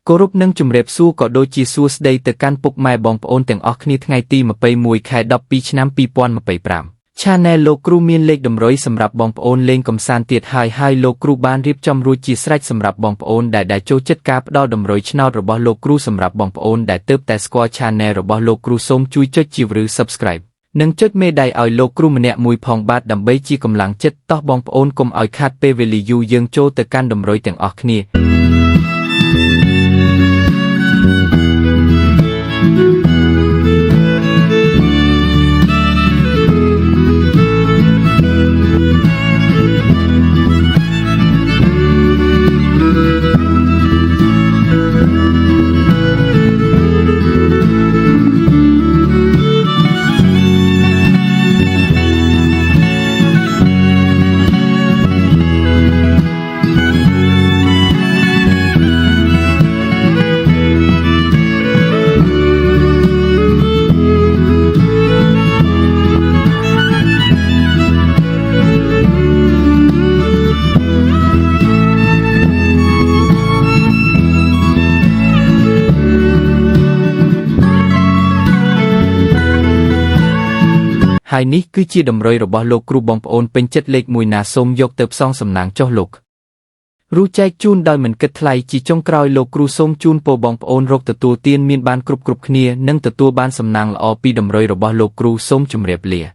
គោរពនឹងជំរាបសួរក៏ដូចជាសួស្តីទៅកាន់ពុកម៉ែបងប្អូនទាំងអស់គ្នាថ្ងៃទី21ខែ12ឆ្នាំ2025 Channel លោកគ្រូមានលេខតម្រុយសម្រាប់បងប្អូនលេងកំសាន្តទៀតហើយលោកគ្រូបានរៀបចំរួចជាស្រេចសម្រាប់បងប្អូនដែលចូលចិត្តការផ្ដល់តម្រុយឆ្នោតរបស់លោកគ្រូសម្រាប់បងប្អូនដែលទើបតែស្គាល់ Channel របស់លោកគ្រូសូមជួយចុចជាវឬ Subscribe និងចុចមេដៃឲ្យលោកគ្រូម្នាក់មួយផងបាទដើម្បីជាកម្លាំងចិត្តតោះបងប្អូនកុំឲ្យខាតពេលវេលាយូរយើងចូលទៅកាន់តម្រុយទាំងអស់គ្នាហើយនេះគឺជាតម្រុយរបស់លោកគ្រូបងប្អូនពេញចិត្តលេខ1ណាសូមយកទៅផ្សងសំណាងចុះលោករូចែកជូនដោយមិនគិតថ្លៃជាចុងក្រោយលោកគ្រូសូមជូនពរបងប្អូនរកទទួលទានមានបានគ្រប់គ្នានិងទទួលបានសំណាងល្អពីតម្រុយរបស់លោកគ្រូសូមជម្រាបលា